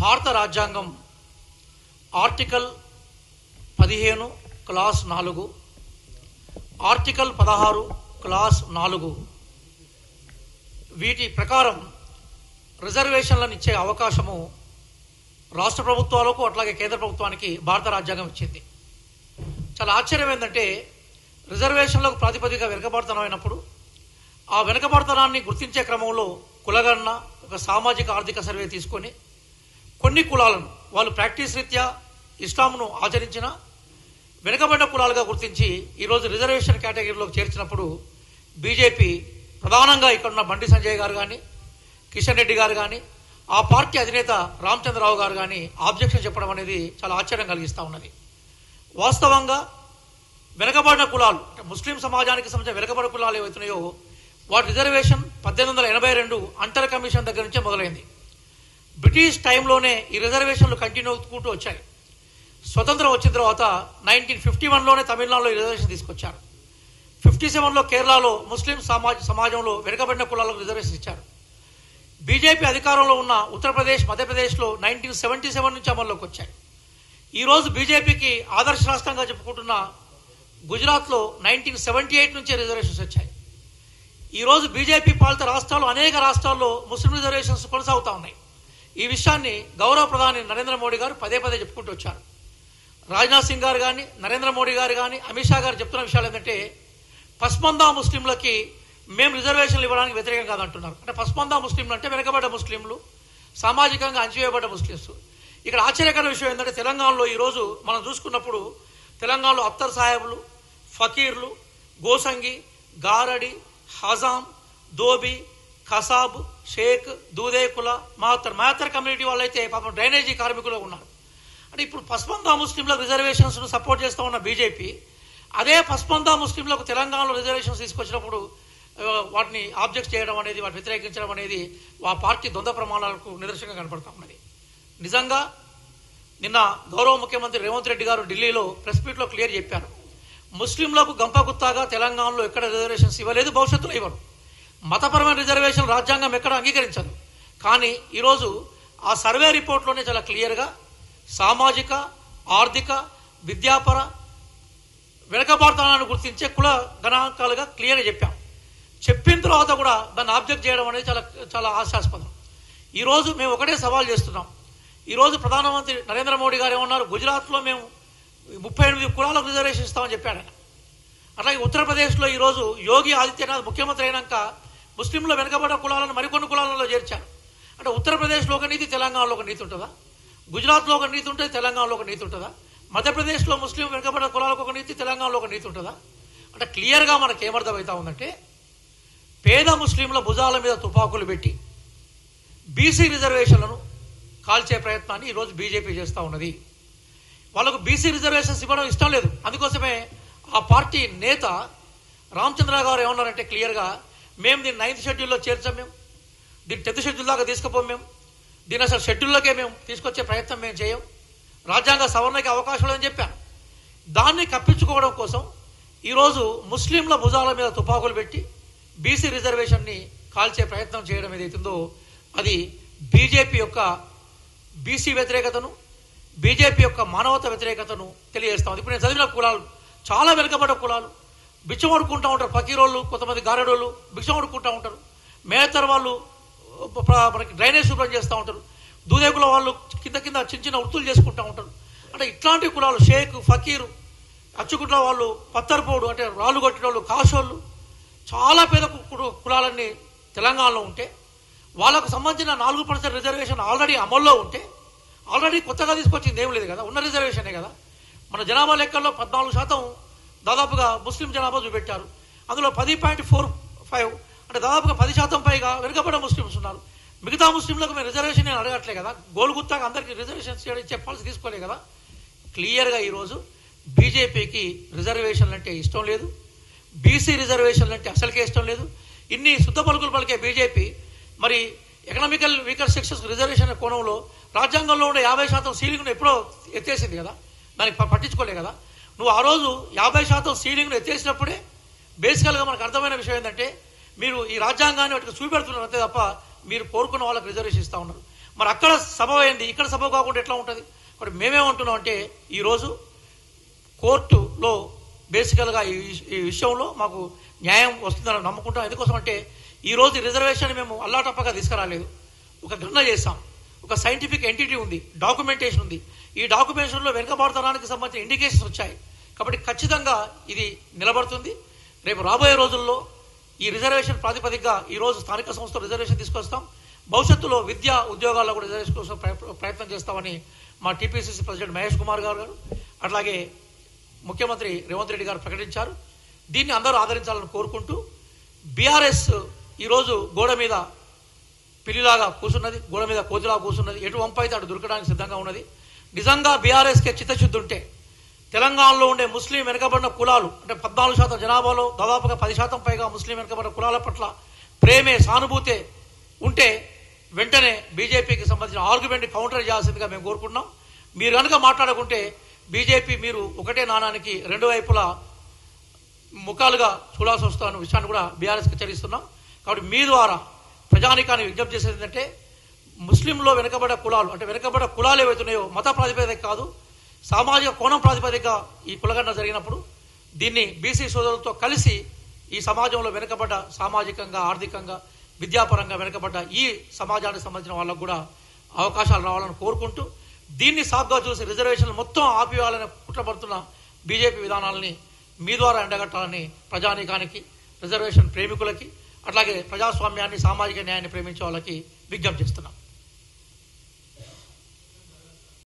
భారత రాజ్యాంగం article 15 class 4, article 16 class 4 వీటి ప్రకారం రిజర్వేషన్లను ఇచ్చే అవకాశము రాష్ట్ర ప్రభుత్వాలకు అట్లాగే కేంద్ర ప్రభుత్వానికి భారత రాజ్యాంగం ఇచ్చింది. చాలా ఆశ్చర్యం ఏంటంటే రిజర్వేషన్లకు ప్రాతిపదికగా వెనుకబడతనం అయినప్పుడు ఆ వెనుకబడతనాన్ని గుర్తించే క్రమంలో కులగణన ఒక సామాజిక ఆర్థిక సర్వే తీసుకొని కొన్ని కులాలను వాళ్ళు ప్రాక్టీస్ రీత్యా ఇస్లాంను ఆచరించిన వెనుకబడిన కులాలుగా గుర్తించి ఈరోజు రిజర్వేషన్ కేటగిరీలోకి చేర్చినప్పుడు బీజేపీ ప్రధానంగా ఇక్కడున్న బండి సంజయ్ గారు కానీ కిషన్ రెడ్డి గారు కానీ ఆ పార్టీ అధినేత రామచంద్రరావు గారు కానీ ఆబ్జెక్షన్ చెప్పడం అనేది చాలా ఆశ్చర్యం కలిగిస్తూ ఉన్నది. వాస్తవంగా వెనుకబడిన కులాలు ముస్లిం సమాజానికి సంబంధించిన వెనుకబడిన కులాలు ఏవైతున్నాయో వాటి రిజర్వేషన్ 1882 అంటర్ కమిషన్ దగ్గర నుంచే మొదలైంది. బ్రిటిష్ టైంలోనే ఈ రిజర్వేషన్లు కంటిన్యూ అవుతూ వచ్చాయి. స్వతంత్రం వచ్చిన తర్వాత 1951లోనే తమిళనాడులో ఈ రిజర్వేషన్ తీసుకొచ్చారు. 57లో కేరళలో ముస్లిం సమాజంలో వెనుకబడిన కులాలకు రిజర్వేషన్ ఇచ్చారు. బీజేపీ అధికారంలో ఉన్న ఉత్తరప్రదేశ్, మధ్యప్రదేశ్లో 1977 నుంచి అమల్లోకి వచ్చాయి. ఈరోజు బీజేపీకి ఆదర్శ రాష్ట్రంగా చెప్పుకుంటున్న గుజరాత్లో 1978 నుంచే రిజర్వేషన్స్ వచ్చాయి. ఈరోజు బీజేపీ పాలిత రాష్ట్రాలు అనేక రాష్ట్రాల్లో ముస్లిం రిజర్వేషన్స్ కొనసాగుతూ ఉన్నాయి. ఈ విషయాన్ని గౌరవ ప్రధాని నరేంద్ర మోడీ గారు పదే పదే చెప్పుకుంటూ వచ్చారు. రాజ్నాథ్ సింగ్ గారు కానీ, నరేంద్ర మోడీ గారు కానీ, అమిత్ షా గారు చెప్తున్న విషయాలు ఏంటంటే పస్మందా ముస్లింలకి మేము రిజర్వేషన్లు ఇవ్వడానికి వ్యతిరేకం కాదంటున్నారు. అంటే పస్మందా ముస్లింలు అంటే వెనుకబడ్డ ముస్లింలు, సామాజికంగా అణచివేయబడ్డ ముస్లిమ్స్. ఇక్కడ ఆశ్చర్యకర విషయం ఏంటంటే తెలంగాణలో ఈరోజు మనం చూసుకున్నప్పుడు తెలంగాణలో అఖ్తర్ సాహెబ్లు, ఫకీర్లు, గోసంగి, గారడి, హజాం, దోబి, ఖసాబ్, షేక్, దూదేకుల, మహత్తర్ కమ్యూనిటీ వాళ్ళైతే పాపం డ్రైనేజీ కార్మికులు ఉన్నారు. అంటే ఇప్పుడు పస్మందా ముస్లింలకు రిజర్వేషన్స్ను సపోర్ట్ చేస్తూ ఉన్న బీజేపీ అదే పస్మందా ముస్లింలకు తెలంగాణలో రిజర్వేషన్స్ తీసుకొచ్చినప్పుడు వాటిని ఆబ్జెక్ట్ చేయడం అనేది, వాటిని వ్యతిరేకించడం అనేది ఆ పార్టీ ద్వంద్వ ప్రమాణాలకు నిదర్శనంగా కనపడతా ఉన్నది. నిజంగా నిన్న గౌరవ ముఖ్యమంత్రి రేవంత్ రెడ్డి గారు ఢిల్లీలో ప్రెస్ మీట్లో క్లియర్ చెప్పారు, ముస్లింలకు గంపగుత్తాగా తెలంగాణలో ఎక్కడ రిజర్వేషన్స్ ఇవ్వలేదు, భవిష్యత్తులో ఇవ్వరు. మతపరమైన రిజర్వేషన్ రాజ్యాంగం ఎక్కడ అంగీకరించదు. కానీ ఈరోజు ఆ సర్వే రిపోర్ట్లోనే చాలా క్లియర్గా సామాజిక, ఆర్థిక, విద్యాపర వెనుకబడతనాన్ని గుర్తించే కుల గణాంకాలుగా క్లియర్గా చెప్పిన తర్వాత కూడా దాన్ని ఆబ్జెక్ట్ చేయడం అనేది చాలా చాలా హాస్యాస్పదం. ఈరోజు మేము ఒకటే సవాల్ చేస్తున్నాం. ఈరోజు ప్రధానమంత్రి నరేంద్ర మోడీ గారు ఏమన్నారు, గుజరాత్లో మేము 38 కులాలకు రిజర్వేషన్ ఇస్తామని చెప్పాడు ఆయన. అట్లాగే ఉత్తరప్రదేశ్లో ఈరోజు యోగి ఆదిత్యనాథ్ ముఖ్యమంత్రి అయినాక ముస్లింలు వెనుకబడిన కులాలను మరికొన్ని కులాలలో చేర్చారు. అంటే ఉత్తరప్రదేశ్లో ఒక నీతి, తెలంగాణలో ఒక నీతి ఉంటుందా? గుజరాత్లో ఒక నీతి ఉంటుంది, తెలంగాణలో ఒక నీతి ఉంటుందా? మధ్యప్రదేశ్లో ముస్లిం వెనుకబడిన కులాలకు ఒక నీతి, తెలంగాణలో ఒక నీతి ఉంటుందా? అంటే క్లియర్గా మనకు ఏమర్థమవుతా ఉందంటే పేద ముస్లింల భుజాల మీద తుపాకులు పెట్టి బీసీ రిజర్వేషన్లను కాల్చే ప్రయత్నాన్ని ఈరోజు బీజేపీ చేస్తూ ఉన్నది. వాళ్ళకు బీసీ రిజర్వేషన్స్ ఇవ్వడం ఇష్టం లేదు. అందుకోసమే ఆ పార్టీ నేత రామచంద్ర గారు ఏమన్నారంటే క్లియర్గా, మేము దీన్ని 9th షెడ్యూల్లో చేర్చాం, మేము దీన్ని 10th షెడ్యూల్ దాకా తీసుకుపోం, మేము దీన్ని అసలు షెడ్యూల్లోకే మేము తీసుకొచ్చే ప్రయత్నం మేము చేయం, రాజ్యాంగ సవరణకి అవకాశం లేదని చెప్పాను. దాన్ని కప్పించుకోవడం కోసం ఈరోజు ముస్లింల భుజాల మీద తుపాకులు పెట్టి బీసీ రిజర్వేషన్ని కాల్చే ప్రయత్నం చేయడం ఏదైతుందో అది బీజేపీ యొక్క బీసీ వ్యతిరేకతను, బీజేపీ యొక్క మానవత వ్యతిరేకతను తెలియజేస్తాం. ఇప్పుడు నేను చదివిన కులాలు చాలా వెనుకబడ్డ కులాలు, బిచ్చం అడుక్కుంటూ ఉంటారు. ఫకీరోళ్ళు, కొంతమంది గారడోళ్ళు బిచ్చం అడుక్కుంటూ ఉంటారు. మేతర్ వాళ్ళు మనకి డ్రైనేజ్ శుభ్రం చేస్తూ ఉంటారు. దూదేకుల వాళ్ళు కింద చిన్న చిన్న వృత్తులు చేసుకుంటూ ఉంటారు. అంటే ఇట్లాంటి కులాలు షేక్, ఫకీరు, అచ్చుకుట్ల వాళ్ళు, పత్తర్పోడు అంటే రాళ్ళు కొట్టిన వాళ్ళు, కాషోళ్ళు, చాలా పేద కులాలన్నీ తెలంగాణలో ఉంటే వాళ్ళకు సంబంధించిన 4% రిజర్వేషన్ ఆల్రెడీ అమల్లో ఉంటే ఆల్రెడీ కొత్తగా తీసుకొచ్చింది ఏం లేదు కదా, ఉన్న రిజర్వేషనే కదా. మన జనాభా లెక్కల్లో 14% దాదాపుగా ముస్లిం జనాభా చూపెట్టారు. అందులో 10.45 అంటే దాదాపుగా 10% పైగా వెనుకబడిన ముస్లిమ్స్ ఉన్నారు. మిగతా ముస్లింలకు మేము రిజర్వేషన్ నేను అడగట్లే కదా, గోలుగుత్తాగా అందరికీ రిజర్వేషన్స్ చెప్పాల్సి తీసుకోలే కదా. క్లియర్గా ఈరోజు బీజేపీకి రిజర్వేషన్లు అంటే ఇష్టం లేదు, బీసీ రిజర్వేషన్లు అంటే అసలుకే ఇష్టం లేదు. ఇన్ని శుద్ధ పలుకులు పలికే బీజేపీ మరి ఎకనామికల్ వీకర్ సెక్షన్స్ రిజర్వేషన్ కోణంలో రాజ్యాంగంలో ఉండే 50% సీలింగ్ను ఎప్పుడో ఎత్తేసింది కదా, దానికి పట్టించుకోలే కదా. నువ్వు ఆ రోజు 50% సీలింగ్ను ఎత్తేసినప్పుడే బేసికల్గా మనకు అర్థమైన విషయం ఏంటంటే మీరు ఈ రాజ్యాంగాన్ని వాటికి చూపెడుతున్నారు అంతే తప్ప మీరు కోరుకున్న వాళ్ళకి రిజర్వేషన్ ఇస్తూ ఉన్నారు. మరి అక్కడ సభ అయింది, ఇక్కడ సభ కాకుండా ఎట్లా ఉంటుంది? మరి మేమేమంటున్నాం అంటే ఈరోజు కోర్టులో బేసికల్గా ఈ విషయంలో మాకు న్యాయం వస్తుందని నమ్ముకుంటాం. ఎందుకోసం అంటే ఈరోజు రిజర్వేషన్ మేము అల్లాటప్పగా తీసుకురాలేదు, ఒక గణన చేస్తాం, ఒక సైంటిఫిక్ ఎంటిటీ ఉంది, డాక్యుమెంటేషన్ ఉంది. ఈ డాక్యుమెంటేషన్లో వెనుకబాటుతనానికి సంబంధించిన ఇండికేషన్స్ వచ్చాయి. కాబట్టి ఖచ్చితంగా ఇది నిలబడుతుంది. రేపు రాబోయే రోజుల్లో ఈ రిజర్వేషన్ ప్రాతిపదికగా ఈరోజు స్థానిక సంస్థలు రిజర్వేషన్ తీసుకొస్తాం. భవిష్యత్తులో విద్యా ఉద్యోగాల్లో కూడా రిజర్వేషన్ కోసం ప్రయత్నం చేస్తామని మా టీపీసీసీ ప్రెసిడెంట్ మహేష్ కుమార్ గారు అట్లాగే ముఖ్యమంత్రి రేవంత్ రెడ్డి గారు ప్రకటించారు. దీన్ని అందరూ ఆదరించాలని కోరుకుంటూ, బీఆర్ఎస్ ఈరోజు గోడ మీద పిల్లిలాగా కూర్చున్నది, గోడ మీద కోతిలాగా కూర్చున్నది, ఎటు వంపు అయితే అటు దొరకడానికి సిద్ధంగా ఉన్నది. నిజంగా బీఆర్ఎస్కే చిత్తశుద్ధి ఉంటే తెలంగాణలో ఉండే ముస్లిం వెనుకబడిన కులాలు అంటే 14% జనాభాలో దాదాపుగా 10% పైగా ముస్లిం వెనుకబడిన కులాల పట్ల ప్రేమే సానుభూతే ఉంటే వెంటనే బీజేపీకి సంబంధించిన ఆర్గ్యుమెంట్ కౌంటర్ చేయాల్సిందిగా మేము కోరుకుంటున్నాం. మీరు కనుక మాట్లాడకుంటే బీజేపీ మీరు ఒకటే నాణానికి రెండు వైపులా ముఖాలుగా చూడాల్సి వస్తున్న విషయాన్ని కూడా బీఆర్ఎస్కి హెచ్చరిస్తున్నాం. కాబట్టి మీ ద్వారా ప్రజానికాన్ని విజ్ఞప్తి చేసేది ఏంటంటే ముస్లింలో వెనుకబడ్డ కులాలు అంటే వెనుకబడ్డ కులాలు ఏవైతున్నాయో మత ప్రాతిపదిక కాదు, సామాజిక కోణం ప్రాతిపదిక ఈ కులగణన జరిగినప్పుడు దీన్ని బీసీ సోదరులతో కలిసి ఈ సమాజంలో వెనుకబడ్డ సామాజికంగా, ఆర్థికంగా, విద్యాపరంగా వెనుకబడ్డ ఈ సమాజానికి సంబంధించిన వాళ్ళకు కూడా అవకాశాలు రావాలని కోరుకుంటూ, దీన్ని సాగ్గా చూసి రిజర్వేషన్లు మొత్తం ఆపివేయాలని కుట్రపడుతున్న బీజేపీ విధానాలని మీ ద్వారా ఎండగట్టాలని ప్రజానీకానికి, రిజర్వేషన్ ప్రేమికులకి, అట్లాగే ప్రజాస్వామ్యాన్ని, సామాజిక న్యాయాన్ని ప్రేమించే వాళ్ళకి విజ్ఞప్తి చేస్తున్నాం.